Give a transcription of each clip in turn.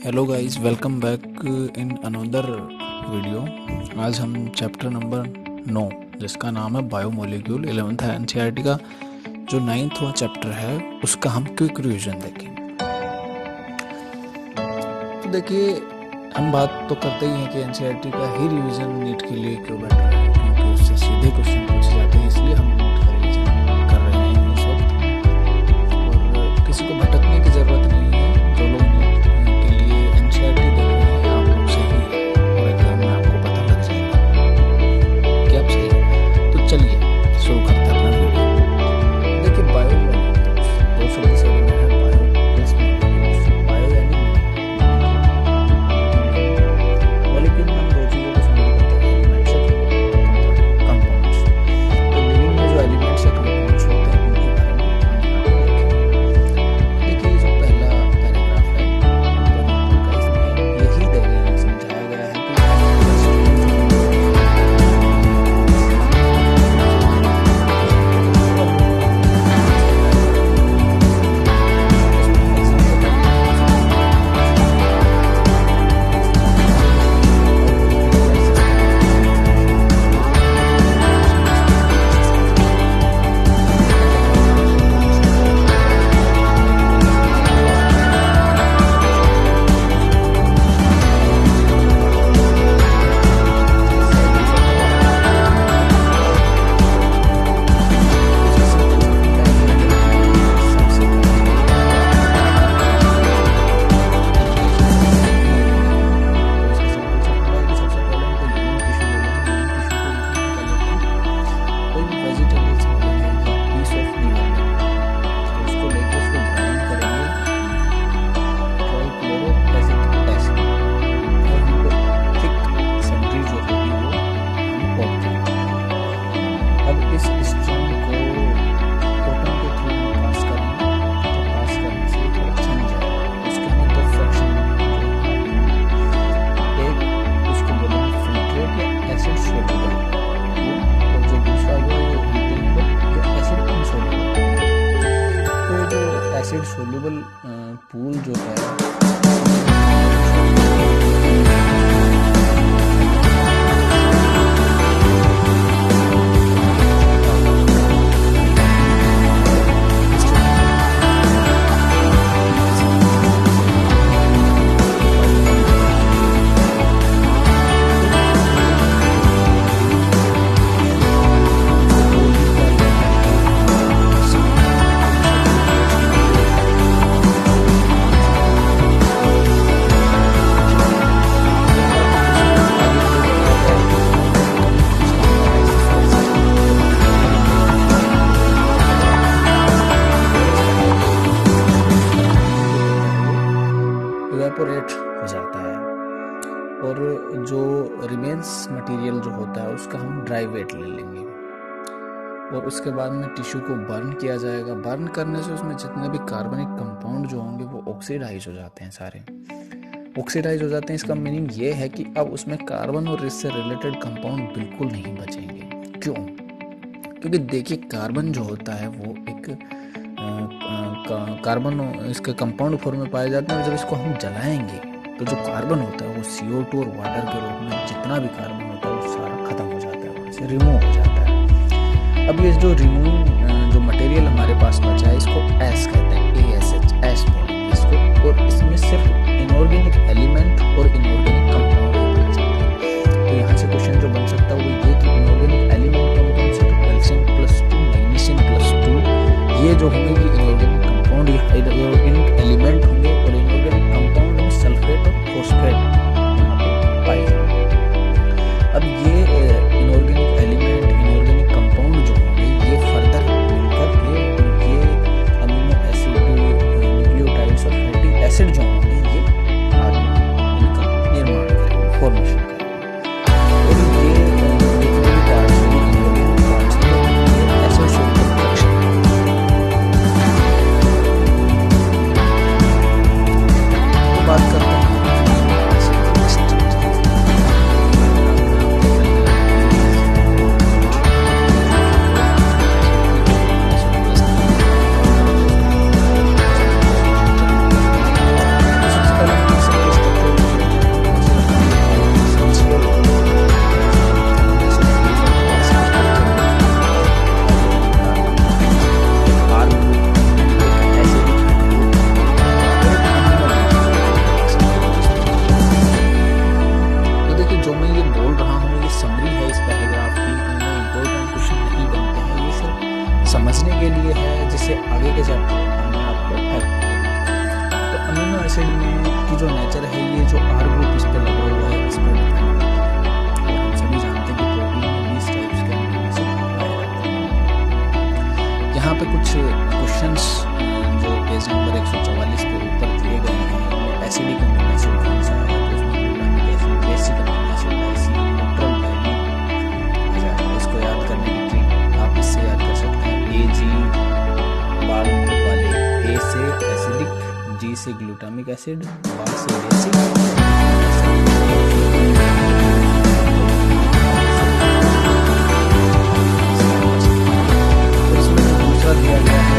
Hello guys, welcome back in another video. आज हम chapter number 9 जिसका नाम है बायोमोलिक्यूल 11th एनसीईआरटी का जो 9th चैप्टर है उसका हम क्विक रिवीजन देखेंगे। तो देखिए, हम बात तो करते ही हैं कि एनसीईआरटी का ही रिवीजन नीट के लिए क्यों बेटर है, क्योंकि उससे सीधे क्वेश्चन पूछे जाते हैं, इसलिए हम नीट का रिवीजन कर रहे हैं इस वक्त। और किसी को भटकने की ज़रूरत नहीं है। जो लोग नीट के लिए एनसीईआरटी देख रहे हैं, आप लोग सही है और एग्जाम में आपको पता लग जाएगा कि आप सही है। तो चलिए शुरू करते हैं अपना वीडियो। देखिए, बायोमोलिक्यूल्स दो शब्द से बना है, बायो प्लस मोलिक्यूल्स। बायो यानी मॉलिक्यूल में हम दो चीज़ों को समझ पाते हैं, एलिमेंट्स और कंपाउंड्स। तो लिविंग में जो एलिमेंट्स और कंपाउंड्स होते हैं उनके बारे में हम यहाँ पर देखेंगे। देखिए, जो पहला पैराग्राफ है ऊपर का, इसमें यही समझाया गया है कि एसिड सोल्यूबल पूल जो है इवेपोरेट हो जाता है और जो रिमेन्स मटेरियल जो होता है उसका हम ड्राई वेट ले लेंगे और उसके बाद में टिश्यू को बर्न किया जाएगा। बर्न करने से उसमें जितने भी कार्बनिक कंपाउंड जो होंगे वो ऑक्सीडाइज हो जाते हैं, सारे ऑक्सीडाइज हो जाते हैं। इसका मीनिंग ये है कि अब उसमें कार्बन और इससे रिलेटेड कंपाउंड बिल्कुल नहीं बचेंगे। क्यों? क्योंकि देखिए, कार्बन जो होता है वो एक कार्बन इसके कंपाउंड फॉर्म में पाए जाते हैं और जब इसको हम जलाएंगे तो जो कार्बन होता है वो CO2 और वाटर के रूप में जितना भी कार्बन होता है वो सारा खत्म हो जाता है, वहाँ से रिमूव हो जाता है। अब ये जो जो मटेरियल हमारे पास बचा है इसको एस कहते हैं, ASH, एस बोलेंगे इसको। और इसमें सिर्फ इनऑर्गेनिक एलिमेंट और इनऑर्गेनिक कंपाउंड पाए जाते हैं। तो यहाँ से क्वेश्चन जो बन सकता है वो ये कि इनऑर्गेनिक एलिमेंट कौन कौन से, तो कैल्शियम +2, मैग्नीशियम +2, ये जो होंगे इनऑर्गेनिक कंपाउंड, इनऑर्गेनिक एलिमेंट होंगे। और इनऑर्गेनिक कंपाउंड में सल्फेट और फॉस्फेट यहाँ पे पाए जाएंगे। अब ये इनऑर्गेनिक एलिमेंट, इनऑर्गेनिक कंपाउंड जो होंगे ये फर्दर मिलकर ये अमीनो एसिड, न्यूक्लियोटाइड्स और फैटी एसिड जो होंगे ये आगे इनका निर्माण करेंगे, फॉर्मेशन करेंगे। और ये जितने भी पार्ट्स हैं इनऑर्गेनिक पार्ट्स हैं, ये एसिड सोल्यूबल रिएक्शन बात करते हैं। एसिड में की जो नेचर है, ये जो R ग्रुप इस पर लगा हुआ है, इस पर डिपेंड करता है। और हम सभी जानते हैं कि प्रोटीन में 20 टाइप्स के अमीनो एसिड पाए जाते हैं। यहाँ पे कुछ क्वेश्चंस जो पेज नंबर 144 के ऊपर दिए गए हैं, एसिडिक अमीनो एसिड कौन सा है, तो उसमें glutamic acid, basic amino acid, lysine, neutral value आ जाएगा। इसको याद करने की ट्रिक आप इससे याद कर सकते हैं, AG बाल वाले, A से एसिडिक, G से ग्लूटामिक एसिड, बाल से बेसिक। दिया गया है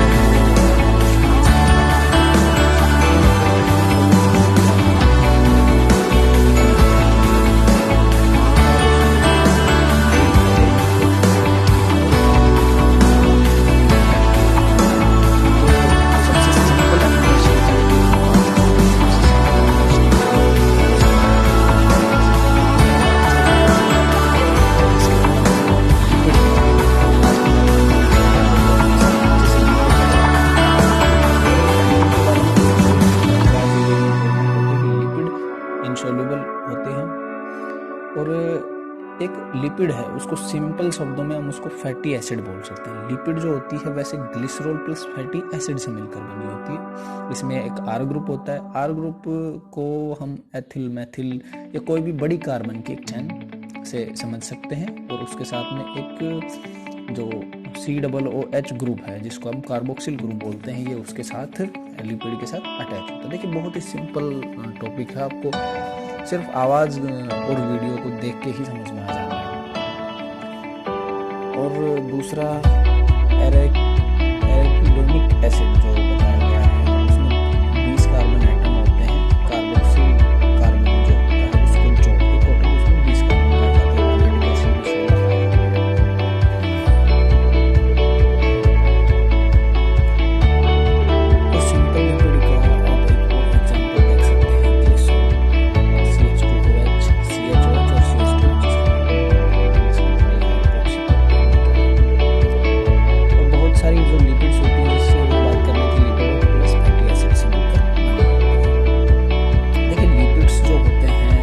लिपिड है, उसको सिंपल शब्दों में हम उसको फैटी एसिड बोल सकते हैं। लिपिड जो होती है वैसे ग्लिसरॉल प्लस फैटी एसिड से मिलकर बनी होती है। इसमें एक R ग्रुप होता है। R ग्रुप को हम एथिल, मैथिल या कोई भी बड़ी कार्बन की एक चैन से समझ सकते हैं। और उसके साथ में एक जो COOH ग्रुप है, जिसको हम कार्बोक्सिल ग्रुप बोलते हैं, ये उसके साथ लिपिड के साथ अटैच होता है। देखिए बहुत ही सिंपल टॉपिक है, आपको सिर्फ आवाज़ और वीडियो को देख के ही समझ में आ जाएगा। और दूसरा एराकिडोनिक एसिड जो बताया गया है, उसमें 20 कार्बन एटम होते हैं। कार्बोक्सिल कार्बन जो होता है उसको जोड़ के टोटल उसमें 20 कार्बन पाए जाते हैं। एरोमेटिक एसिड में 16 पाए जाते हैं। तो सिंपल लिपिड का आप एक और एग्जांपल देख सकते हैं, ग्लिसरॉल, CH2OH, CHOH और CH2OH। सारी जो लिपिड्स होती हैं, इससे बात करने की लिपिड प्लस फैटी एसिड से मिलकर बनी होती है। देखिए लिपिड्स जो होते हैं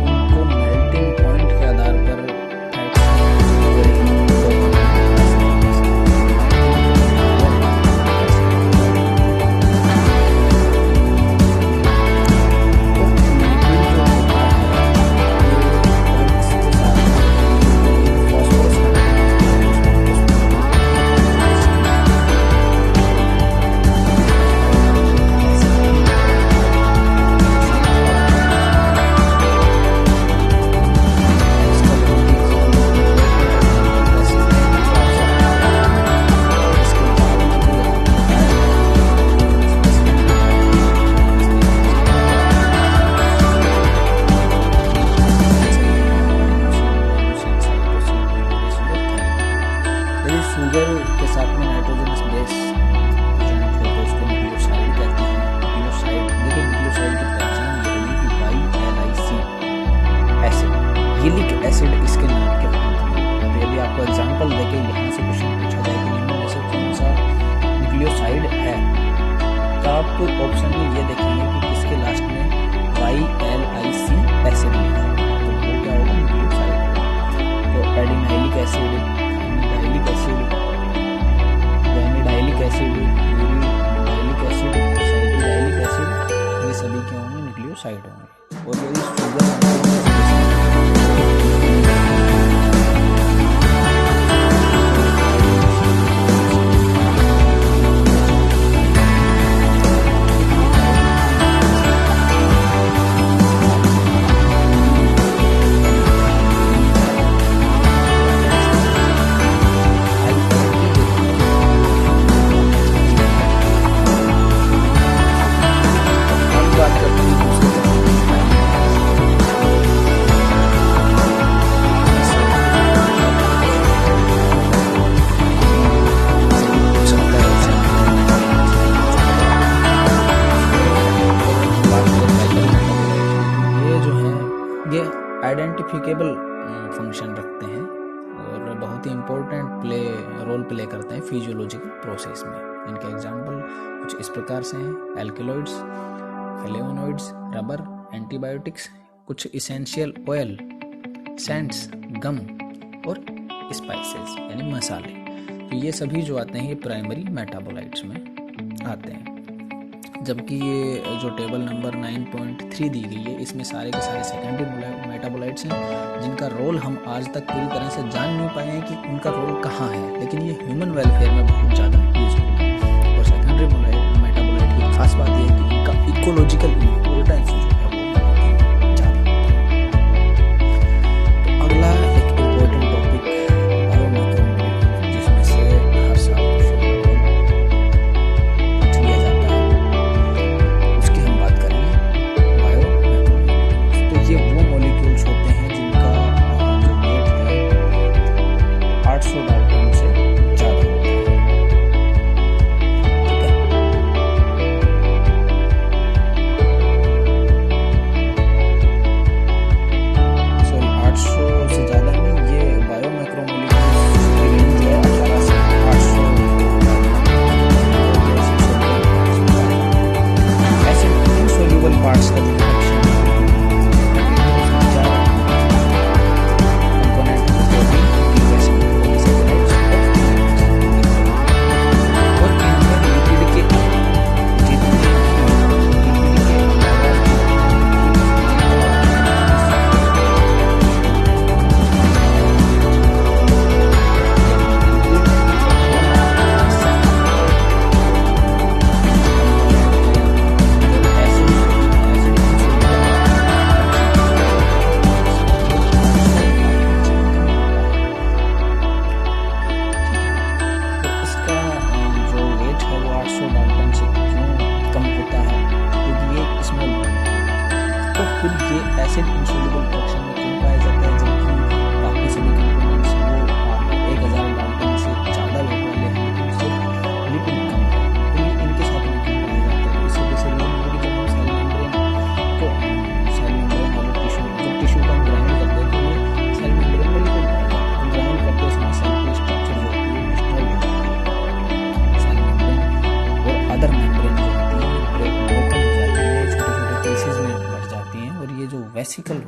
उनको मेल्टिंग पॉइंट के आधार पर शुगर के साथ में नाइट्रोजनस बेस होता है, उसको न्यूक्लियोसाइड कहते हैं। न्यूक्लियोसाइड, देखिए न्यूक्लियोसाइड की पहचान ये होगी कि YLIC एसिड, यिलिक एसिड इसके नाम के बाद। तो यदि आपको एग्जांपल देके यहाँ से क्वेश्चन पूछा जाए कि निम्न में से कौन सा न्यूक्लियोसाइड है, तो आप ऑप्शन में ये देखेंगे कि किसके लास्ट में YLIC एसिड लिखा होगा, तो वो क्या होगा, न्यूक्लियोसाइड। तो एडिनाइलिक एसिड, डाइलिक एसिड, वेनिडाइलिक एसिड, यूरिडाइलिक एसिड, सल्फोडाइलिक एसिड, ये सभी क्या होंगे, न्यूक्लियोसाइड होंगे। और यदि शुगर आइडेंटिफिकेबल फंक्शन रखते हैं और बहुत ही इम्पोर्टेंट रोल प्ले करते हैं फिजियोलॉजिकल प्रोसेस में। इनके एग्जांपल कुछ इस प्रकार से हैं, एल्केलॉइड्स, फ्लेवोनॉइड्स, रबर, एंटीबायोटिक्स, कुछ इसेंशियल ऑयल, सेंट्स, गम और स्पाइसेस यानी मसाले। तो ये सभी जो आते हैं ये प्राइमरी मेटाबोलाइट्स में आते हैं। जबकि ये जो टेबल नंबर 9.3 दी गई है इसमें सारे के सारे सेकेंडरी मेटाबोलाइट्स हैं जिनका रोल हम आज तक पूरी तरह से जान नहीं पाए हैं कि उनका रोल कहाँ है, लेकिन ये ह्यूमन वेलफेयर में बहुत ज़्यादा यूजफुल है। और सेकेंडरी मेटाबोलाइट की खास बात यह है कि इनका इकोलॉजिकल इम्पोर्टेंस जो है वो बहुत ही ज़्यादा होता है। तो अगला एक इम्पोर्टेंट टॉपिक बायोमैक्रोमोलेक्यूल, जिसमें से हर साल पूछ लिया जाता है, उसकी हम बात करेंगे बायोमैक्रोमोलेक्यूल्स। तो ये वो मॉलिक्यूल्स होते हैं जिनका जो वेट है 800 डाल्टन से ज़्यादा होता है। ठीक है, सॉरी 800 से ज़्यादा नहीं, ये बायोमैक्रोमोलेक्यूल्स की रेंज है 18 से 800 ऐसे इनसॉल्युबल पार्ट्स का जो एसिड इंसॉल्युबल फ्रैक्शन में क्यों पाया जाता है, जबकि बाकी सभी कंपोनेंट्स वो 1000 डाल्टन से ज़्यादा वेट वाले हैं, तो सिर्फ लिपिड कम है, तो ये इनके साथ में क्यों पाया जाता है। इसी वजह से जब हम सेल मेम्ब्रेन को सेल मेम्ब्रेन वाले टिश्यू को ग्राइंड करते हैं तो ये सेल मेम्ब्रेन में लिपिड पाया जाता है। ग्राइंड करते समय सेल की स्ट्रक्चर जो होती है डिस्टर्ब हो जाती है, सेल मेम्ब्रेन और अदर मेम्ब्रेन जो होती है ब्रेक ब्रोकन हो जाती है, छोटे छोटे पीसेज में बढ़ जाती हैं, और ये जो vesicle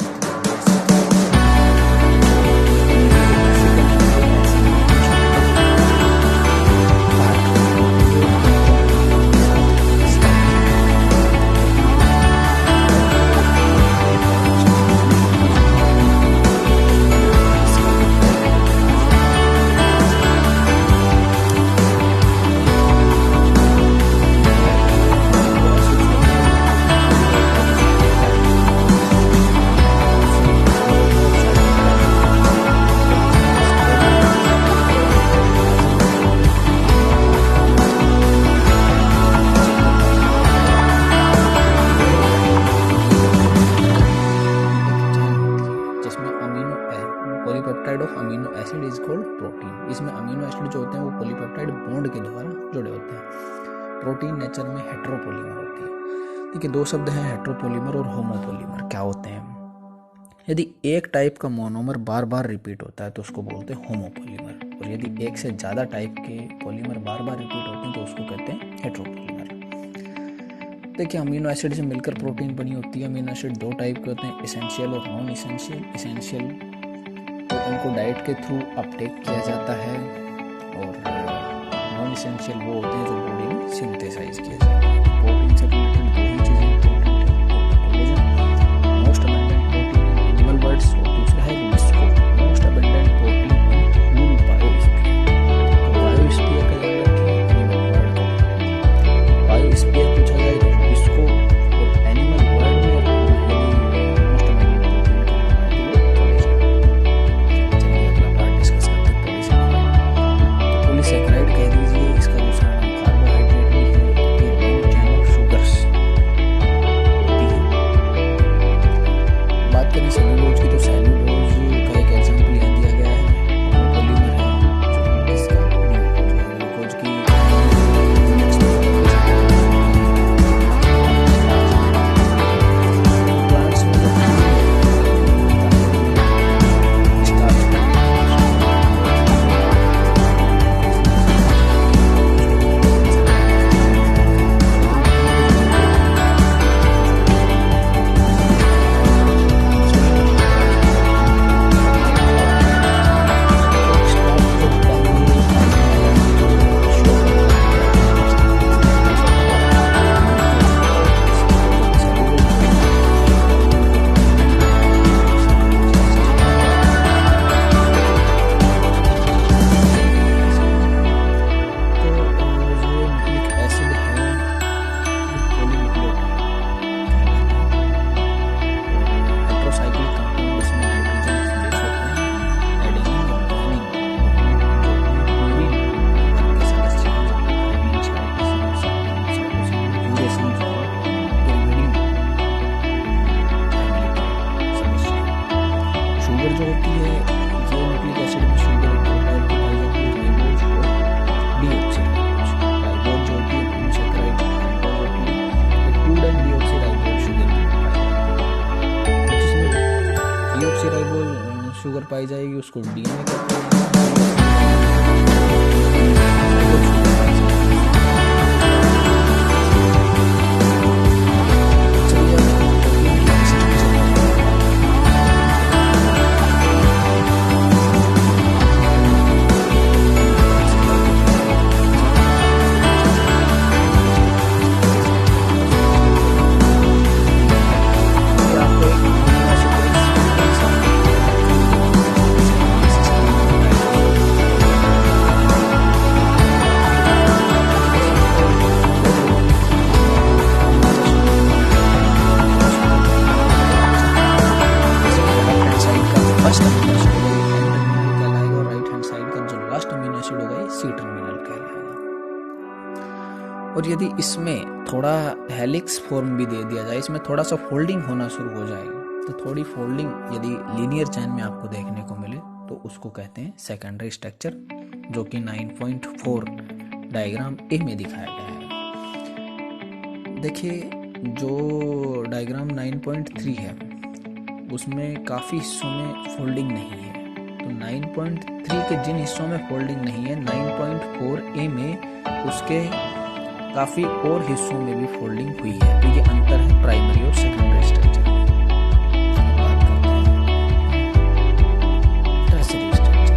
polypeptide of amino acid is called protein. इसमें अमीनो एसिड जो होते हैं वो पॉलीपेप्टाइड बॉन्ड के द्वारा जुड़े होते हैं। प्रोटीन नेचर में हेटेरोपॉलीमर होती है। देखिए दो शब्द हैं, हेटेरोपॉलीमर और होमोपॉलीमर। क्या होते हैं? यदि एक टाइप का मोनोमर बार बार रिपीट होता है तो उसको बोलते हैं होमोपॉलीमर, और यदि एक से ज़्यादा टाइप के पॉलीमर बार बार रिपीट होते हैं तो उसको कहते हैं हेटेरोपॉलीमर। देखिए अमीनो एसिड से मिलकर प्रोटीन बनी होती है। अमीनो एसिड दो टाइप के होते हैं, एसेंशियल और नॉन एसेंशियल। एसेंशियल तो उनको डाइट के थ्रू अपटेक किया जाता है, और नॉन एसेंशियल वो होते हैं जो बॉडी में सिंथेसाइज किए जाते हैं। प्रोटीन से रिलेटेड दो ही चीज़ें इंपॉर्टेंट है, collagen most abundant protein in animal bodies, और दूसरा है विस्को most abundant protein in whole biosphere. तो बायोस्फीयर का याद रखिए, एनिमल वर्ल्ड बायोस्फीयर पूछा जाए तो विस्को, और एनिमल वर्ल्ड में मोस्ट अबंडेंट प्रोटीन का नाम है तो कोलेजन। चलिए अगला पार्ट डिस्कस करते हैं पॉलीसेकेराइड। तो पॉलीसेकेराइड कह दीजिए, इसका दूसरा नाम कार्बोहाइड्रेट भी है। ये लॉन्ग चेन ऑफ शुगर्स है ये न्यूक्लिक एसिड में शुगर पाई जाती है राइबोज और डीऑक्सीराइबोज। राइबोज जो होती है मोनोसैकेराइड पेंटोज होती है, 2 डाई डीऑक्सीराइबोज शुगर पाई जाती है। जिसमें डीऑक्सीराइबोज शुगर पाई जाएगी उसको डीएनए कहते हैं। First amino acid N terminal कहलाएगा और राइट हैंड साइड का जो लास्ट अमीनो एसिड होगा ये सी टर्मिनल कहलाएगा। और यदि इसमें थोड़ा हेलिक्स फॉर्म भी दे दिया जाए, इसमें थोड़ा सा फोल्डिंग होना शुरू हो जाए, तो थोड़ी फोल्डिंग यदि लीनियर चेन में आपको देखने को मिले तो उसको कहते हैं सेकेंडरी स्ट्रक्चर, जो कि 9.4 डायग्राम ए में दिखाया गया है। देखिए जो डायग्राम 9.3 है उसमें काफ़ी हिस्सों में फोल्डिंग नहीं है, तो 9.3 के जिन हिस्सों में फोल्डिंग नहीं है 9.4 ए में उसके काफ़ी और हिस्सों में भी फोल्डिंग हुई है। तो ये अंतर है प्राइमरी और सेकेंडरी स्ट्रक्चर में। बात करते हैं टर्सरी स्ट्रक्चर।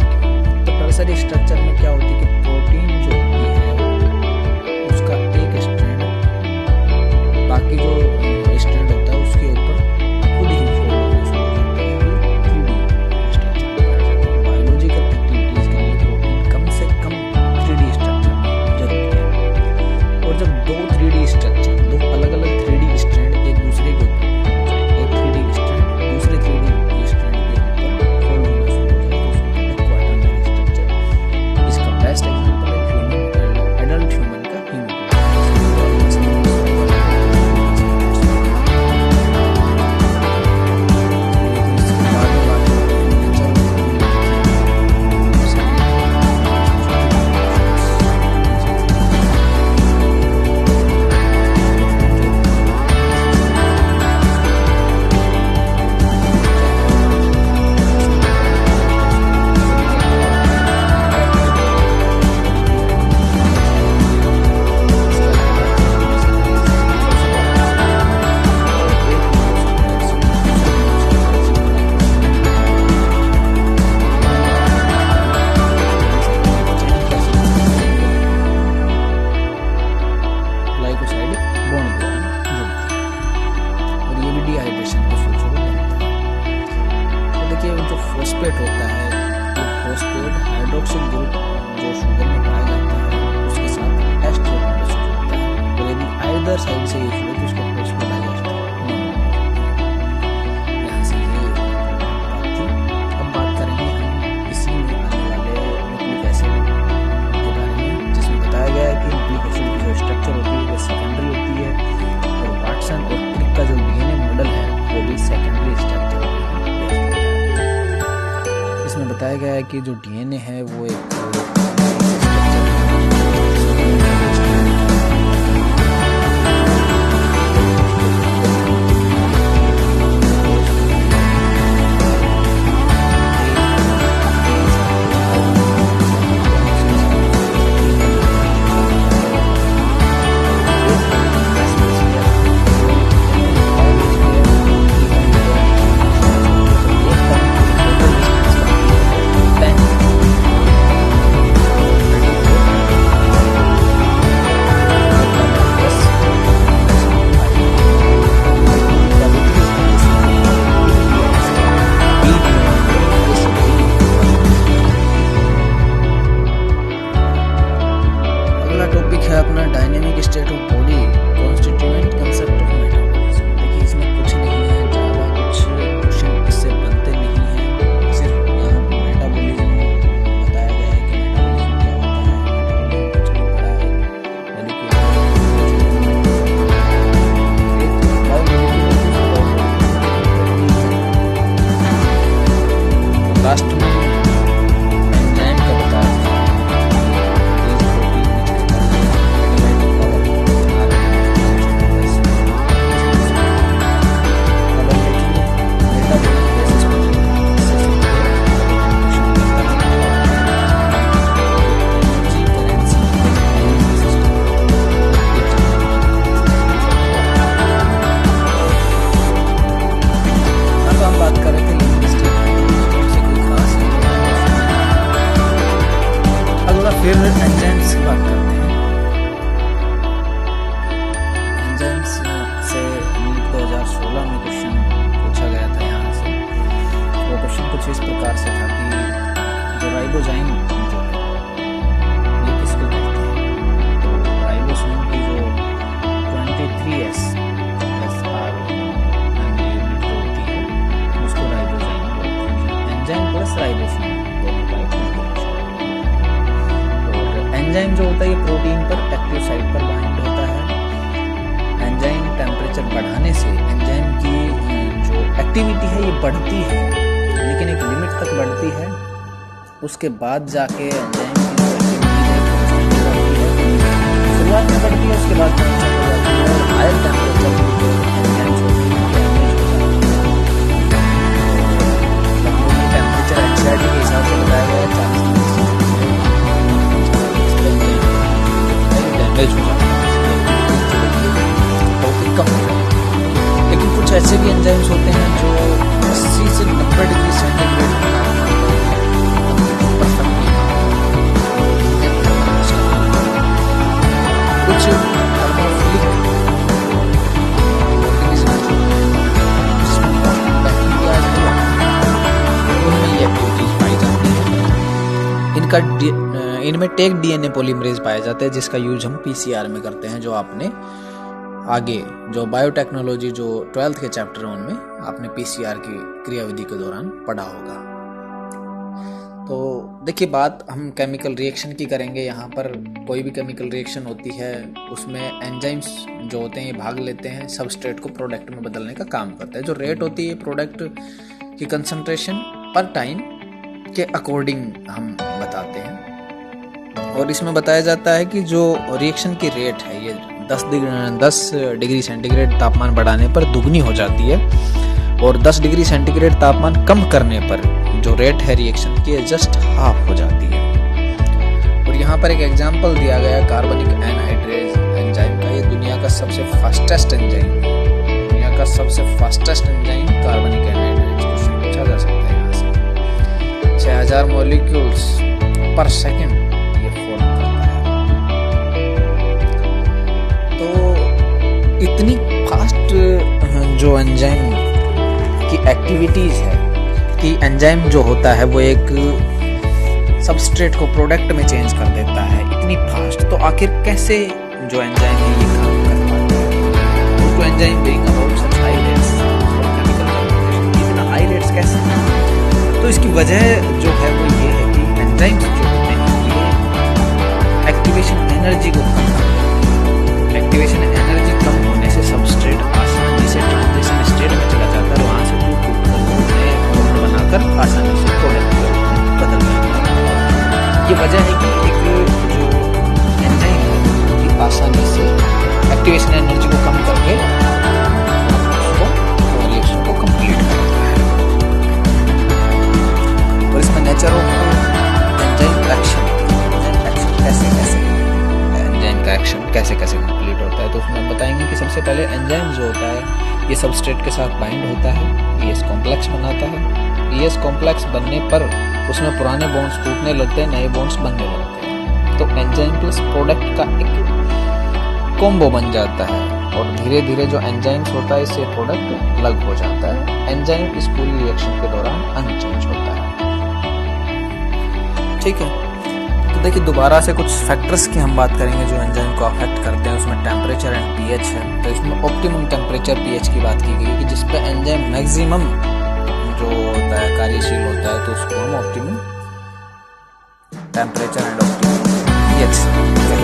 तो टर्सरी स्ट्रक्चर में क्या होती है कि प्रोटीन जो होती है उसका एक स्ट्रैंड बाकी जो स्ट्रैंड होता है उसके ऊपर खुद ही फोल्ड होना शुरू हो जाता है। 3D स्ट्रक्चर पाया जाता है। बायोलॉजिकल एक्टिविटीज के लिए प्रोटीन कम से कम 3D स्ट्रक्चर जरूरी है। और जब दो 3D स्ट्रक्चर, दो अलग अलग 3D स्ट्रैंड एक दूसरे के ऊपर एक 3D स्ट्रैंड दूसरे 3D स्ट्रैंड के ऊपर फोल्ड होना शुरू हो जाए तो उसको कहते हैं क्वाटरनरी स्ट्रक्चर। इसका बेस्ट एग्जांपल है ह्यूमन, एडल्ट ह्यूमन का फॉस्फेट होता है, तो फॉस्फेट हाइड्रोक्सिल ग्रुप जो शुगर में पाया जाता है उसके साथ एस्टर बॉन्ड होता है। तो यदि आइदर साइड से यूज हो तो उसको फॉस्फोडाइएस्टर यहाँ से ये बात थी। अब बात करेंगे हम इसी में आने वाले न्यूक्लिक एसिड के बारे में, जिसमें बताया गया है कि न्यूक्लिक एसिड की जो स्ट्रक्चर होती है वो सेकेंडरी होती है और वाटसन और क्रिक का जो डीएनए मॉडल है वो भी सेकेंडरी स्ट्रक्चर इसमें बताया गया है कि जो डीएनए है वो एक 2016 में क्वेश्चन पूछा गया था यहाँ से। वो क्वेश्चन कुछ इस प्रकार से था कि जो राइबोजाइम जो है ये किसको कहते हैं। तो राइबोसोम की जो 23S यूनिट जो होती है उसको राइबोजाइम बोलते हैं। एंजाइम प्लस राइबोसोम दोनों का एक कॉम्बिनेशन। और एंजाइम जो होता है ये प्रोटीन पर एक्टिव साइट पर बाइंड होता है। एंजाइम टेम्परेचर बढ़ाने से एंजाइम की जो एक्टिविटी है ये बढ़ती है, लेकिन एक लिमिट तक बढ़ती है। उसके बाद जाके एंजाइम की जो एक्टिविटी है शुरुआत में बढ़ती है, उसके बाद हायर टेम्परेचर टेम्परेचर एनसीईआरटी के हिसाब से बताया गया है 40 डैमेज हो जाता है, कम हो जाए। लेकिन कुछ ऐसे भी एंजाइम्स होते हैं जो 80 से 90 डिग्री सेंटीग्रेड कुछ थर्मोफिलिक उनमें ये एक्टिविटीज पाई जाती है। इनमें टेक डीएनए पॉलीमरेज पाया जाता है, जिसका यूज हम पीसीआर में करते हैं, जो आपने आगे जो बायोटेक्नोलॉजी जो 12th के चैप्टर है उनमें आपने पीसीआर की क्रियाविधि के दौरान पढ़ा होगा। तो देखिए, बात हम केमिकल रिएक्शन की करेंगे। यहाँ पर कोई भी केमिकल रिएक्शन होती है उसमें एंजाइम्स जो होते हैं ये भाग लेते हैं, सबस्ट्रेट को प्रोडक्ट में बदलने का काम करता है। जो रेट होती है प्रोडक्ट की कंसंट्रेशन पर टाइम के अकॉर्डिंग हम बताते हैं। और इसमें बताया जाता है कि जो रिएक्शन की रेट है ये 10 डिग्री सेंटीग्रेड तापमान बढ़ाने पर दुगनी हो जाती है, और 10 डिग्री सेंटीग्रेड तापमान कम करने पर जो रेट है रिएक्शन की जस्ट हाफ हो जाती है। और यहाँ पर एक एग्जांपल दिया गया है कार्बनिक एनहाइड्रेज एंजाइम का। ये दुनिया का सबसे फास्टेस्ट एंजाइम है, दुनिया का सबसे fastest enzyme carbonic anhydrase. Question पूछा जा सकता है यहाँ से। 6000 मॉलिक्यूल्स पर सेकेंड ये फॉर्म करता है। तो इतनी फास्ट जो एंजाइम की एक्टिविटीज है कि एंजाइम जो होता है वो एक सबस्ट्रेट को प्रोडक्ट में चेंज कर देता है इतनी फास्ट। तो आखिर कैसे जो एंजाइम है ये काम कर पाता है? तो enzyme being about such high rates और केमिकल कॉम्बिनेशन, इतना हाई रेट्स कैसे? तो इसकी वजह जो है वो ये है कि एंजाइम्स जो होते हैं ये एक्टिवेशन एनर्जी को कम करते हैं। एक्टिवेशन एनर्जी कम होने से सबस्ट्रेट आसानी से ट्रांजिशन स्टेट में चला जाता है, वहाँ से बनाकर आसानी से प्रोडक्ट को बदल जाता है। ये वजह है कि एक जो एंजाइम है ये आसानी से एक्टिवेशन एनर्जी को कम करके उसको रिएक्शन को कंप्लीट करता है। और इसमें नेचर ऑफ एंजाइम एक्शन कैसे कंप्लीट होता है, तो उसमें हम बताएंगे कि सबसे पहले एंजाइम जो होता है ये सबस्ट्रेट के साथ बाइंड होता है, पीएस कॉम्प्लेक्स बनाता है। पीएस कॉम्प्लेक्स बनने पर उसमें पुराने बॉन्ड्स टूटने लगते हैं, नए बॉन्ड्स बनने लगते हैं। तो एंजाइम प्लस प्रोडक्ट का एक कॉम्बो बन जाता है, और धीरे धीरे जो एंजाइम्स होता है इससे प्रोडक्ट अलग हो जाता है। एंजाइम इस पूरी रिएक्शन के दौरान अनचेंज होता है। ठीक है, तो देखिए दोबारा से कुछ फैक्टर्स की हम बात करेंगे जो एंजाइम को अफेक्ट करते हैं। उसमें टेम्परेचर एंड पीएच है। तो इसमें ऑप्टिमम टेम्परेचर पीएच की बात की गई है कि जिस पे एंजाइम मैक्सिमम जो होता है कार्यशील होता है, तो उसको हम optimum temperature and optimum pH कहते हैं।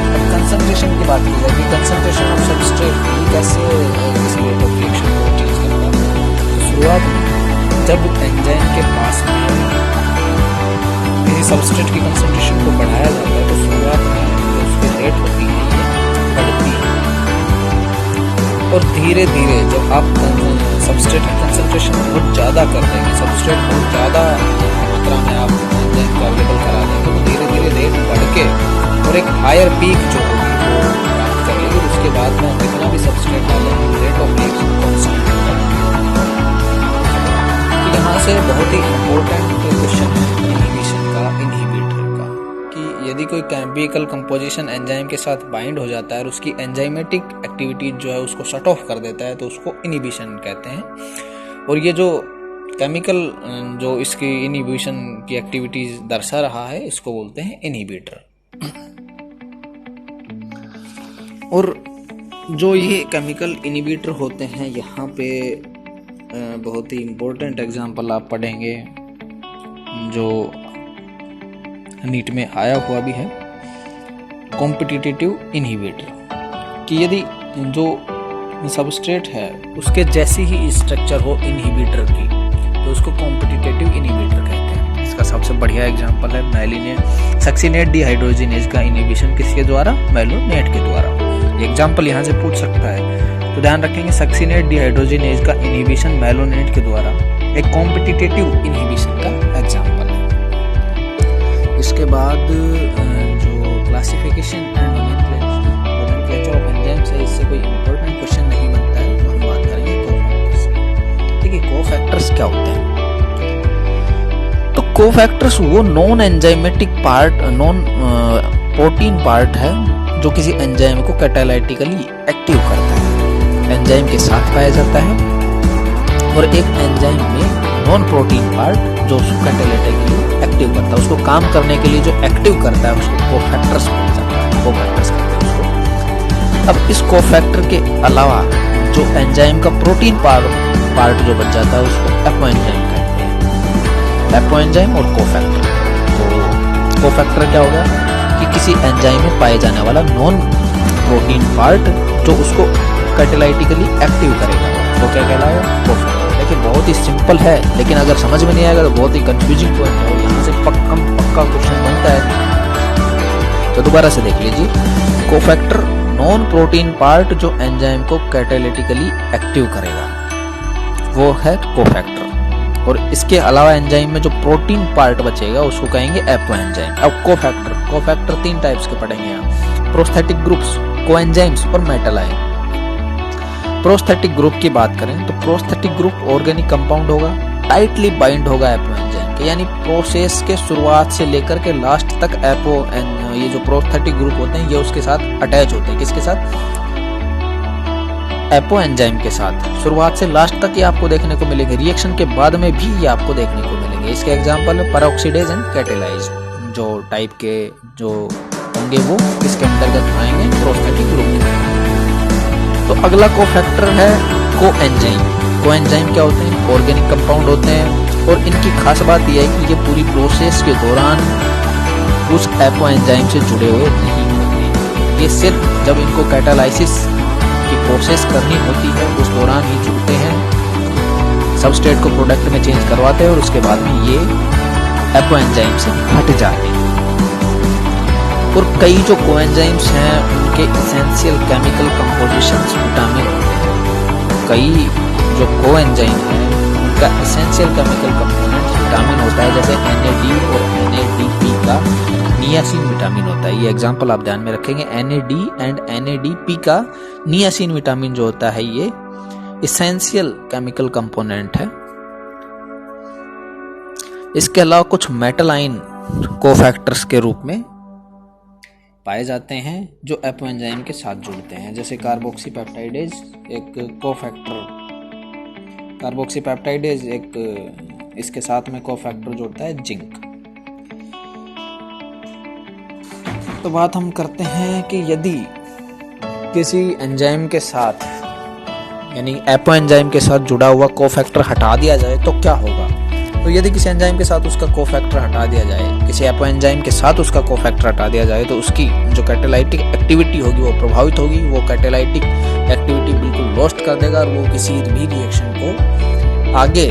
अब कंसंट्रेशन की बात की जाए कि कंसंट्रेशन ऑफ सबस्ट्रेट कैसे इस रेट ऑफ रिएक्शन को चेंज करता है। तो शुरुआत में जब एंजाइम के पास में सबस्ट्रेट की कंसंट्रेशन को बढ़ाया जाता है, तो शुरुआत में जो उसकी रेट होती है ये बढ़ती है, और धीरे धीरे जब आप सबस्ट्रेट की कंसंट्रेशन बहुत ज़्यादा कर देंगे, सबस्ट्रेट बहुत ज़्यादा मात्रा में आप एंजाइम को अवेलेबल करा देंगे, तो धीरे धीरे रेट बढ़ के और एक हायर पीक जो होगी वो प्राप्त कर लेगी। उसके बाद में कितना भी सबस्ट्रेट डालेंगे रेट ऑफ रिएक्शन कांस्टेंट होगा। यहाँ से बहुत ही इम्पोर्टेंट क्वेश्चन है इनहिबिटर का, कि यदि कोई केमिकल कंपोजिशन एंजाइम के साथ बाइंड हो जाता है और उसकी एंजाइमेटिक एक्टिविटी जो है उसको शट ऑफ कर देता है तो उसको इनिबिशन कहते हैं। और ये जो केमिकल जो इसकी इनिबिशन की एक्टिविटीज दर्शा रहा है इसको बोलते हैं इनहिबिटर। और जो ये केमिकल इनहिबिटर होते हैं यहाँ पे बहुत ही इम्पोर्टेंट एग्जांपल आप पढ़ेंगे जो नीट में आया हुआ भी है, कॉम्पिटिटिव इनहिबिटर, कि यदि जो सबस्ट्रेट है उसके जैसी ही स्ट्रक्चर हो इनहिबिटर की तो उसको कॉम्पिटिटिव इनहिबिटर कहते हैं। इसका सबसे बढ़िया एग्जांपल है मैलिनेट सक्सिनेट डिहाइड्रोजिनेज का इनहिबिशन किसके द्वारा? मैलोनेट के द्वारा। एग्जांपल यहाँ से पूछ सकता है तो ध्यान रखेंगे, सक्सिनेट डिहाइड्रोजिनेज का इनहिबिशन मैलोनेट के द्वारा एक कॉम्पिटिटिव इनहिबिशन का एग्जांपल है। इसके बाद जो classification and nomenclature of enzymes है, इससे कोई इंपॉर्टेंट क्वेश्चन नहीं बनता है, तो हम बात करेंगे कोफैक्टर्स। ठीक है, कोफैक्टर्स क्या होते हैं? तो कोफैक्टर्स वो non enzymatic part, non protein part है जो किसी एंजाइम को कैटालाइटिकली एक्टिव करता है, एंजाइम के साथ पाया जाता है। और एक एंजाइम में नॉन प्रोटीन पार्ट जो उसको कैटालाइटिकली एक्टिव करता है, उसको काम करने के लिए जो एक्टिव करता है उसको कोफैक्टर्स बोला जाता है, कोफैक्टर्स कहते हैं उसको। अब इस कोफैक्टर के अलावा जो एंजाइम का प्रोटीन पार्ट जो बच जाता है उसको एपोएंजाइम कहते हैं, एपोएंजाइम और कोफैक्टर। तो कोफैक्टर क्या होगा कि किसी एंजाइम में पाए जाने वाला नॉन प्रोटीन पार्ट जो उसको कैटालाइटिकली एक्टिव करेगा तो क्या कहलाएगा? कोफैक्टर। लेकिन बहुत ही सिंपल है, लेकिन अगर समझ में नहीं आएगा तो बहुत ही कंफ्यूजिंग पॉइंट है और यहाँ से पक्का क्वेश्चन बनता है। तो दोबारा से देख लीजिए, कोफैक्टर नॉन प्रोटीन पार्ट जो एंजाइम को कैटालिटिकली एक्टिव करेगा वो है कोफैक्टर। और इसके अलावा एंजाइम में जो प्रोटीन पार्ट बचेगा उसको कहेंगे एपोएंजाइम। अब कोफैक्टर 3 टाइप्स के पढ़ेंगे यहाँ, प्रोस्थेटिक ग्रुप्स, कोएंजाइम्स और मेटालाइन। प्रोस्थेटिक ग्रुप की बात करें तो प्रोस्थेटिक ग्रुप ऑर्गेनिक कंपाउंड होगा, टाइटली बाइंड होगा एपोएंजाइम के, यानी प्रोसेस के शुरुआत से लेकर के लास्ट तक ये जो प्रोस्थेटिक ग्रुप होते हैं ये उसके साथ अटैच होते हैं। किसके साथ? एपोएंजाइम के साथ। शुरुआत से लास्ट तक ये आपको देखने को मिलेंगे, रिएक्शन के बाद में भी ये आपको देखने को मिलेंगे। इसके एग्जांपल है पेरोक्सिडेज एंड कैटालाइज, जो टाइप के जो होंगे वो किसके अंतर्गत आएंगे? Prosthetic group. तो अगला कोफैक्टर है कोएंजाइम। कोएंजाइम क्या होते हैं? ऑर्गेनिक कंपाउंड होते हैं और इनकी खास बात यह है कि ये पूरी प्रोसेस के दौरान उस एपोएंजाइम से जुड़े हुए नहीं होते। ये सिर्फ जब इनको कैटालाइसिस की प्रोसेस करनी होती है उस दौरान ही जुड़ते हैं, सबस्ट्रेट को प्रोडक्ट में चेंज करवाते हैं और उसके बाद में ये एपोएंजाइम से हट जाते हैं। और कई जो कोएंजाइम्स हैं उनके एसेंशियल केमिकल कंपोजिशंस विटामिन होते हैं। कई जो कोएंजाइम हैं उनका एसेंशियल केमिकल कंपोनेंट विटामिन होता है, जैसे NAD और NADP का नियासिन विटामिन होता है। ये एग्जांपल आप ध्यान में रखेंगे, NAD एंड NADP का नियासिन विटामिन जो होता है ये एसेंशियल केमिकल कंपोनेंट है। इसके अलावा कुछ मेटालाइन कोफैक्टर्स के रूप में पाए जाते हैं जो एपोएंजाइम के साथ जुड़ते हैं, जैसे कार्बोक्सीपेप्टाइडेज एक कोफैक्टर, कार्बोक्सीपेप्टाइडेज एक इसके साथ में कोफैक्टर जोड़ता है जिंक। तो बात हम करते हैं कि यदि किसी एंजाइम के साथ यानी एपोएंजाइम के साथ जुड़ा हुआ कोफैक्टर हटा दिया जाए तो क्या होगा? तो यदि किसी एंजाइम के साथ उसका कोफैक्टर हटा दिया जाए, किसी एपोएंजाइम के साथ उसका कोफैक्टर हटा दिया जाए तो उसकी जो कैटालाइटिक एक्टिविटी होगी वो प्रभावित होगी, वो कैटालाइटिक एक्टिविटी बिल्कुल लॉस्ट कर देगा और वो किसी भी रिएक्शन को आगे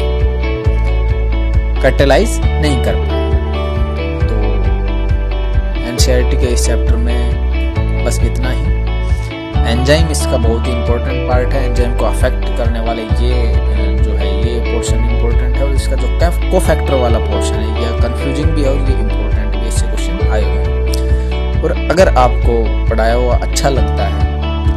कैटालाइज नहीं कर पाएगा। तो एनसीईआरटी के इस चैप्टर में बस इतना ही। एंजाइम इसका बहुत ही इंपॉर्टेंट पार्ट है, एंजाइम को अफेक्ट करने वाले ये जो है ये पोर्शन इंपॉर्टेंट है और इसका जो कोफैक्टर वाला पोर्शन है यह कंफ्यूजिंग भी है और ये इंपॉर्टेंट भी, इससे क्वेश्चन आए हुए हैं। और अगर आपको पढ़ाया हुआ अच्छा लगता है,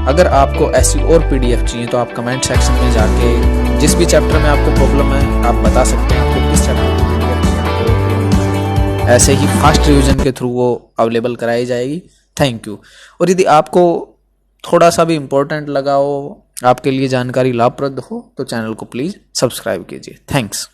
अगर आपको ऐसी और PDF चाहिए तो आप कमेंट सेक्शन में जाके जिस भी चैप्टर में आपको प्रॉब्लम है आप बता सकते हैं, आपको किस चैप्टर की PDF चाहिए। ऐसे ही फास्ट रिवीजन के थ्रू वो अवेलेबल कराई जाएगी। Thank you. और यदि आपको थोड़ा सा भी इम्पोर्टेंट लगा हो, आपके लिए जानकारी लाभप्रद हो, तो चैनल को प्लीज़ सब्सक्राइब कीजिए। थैंक्स।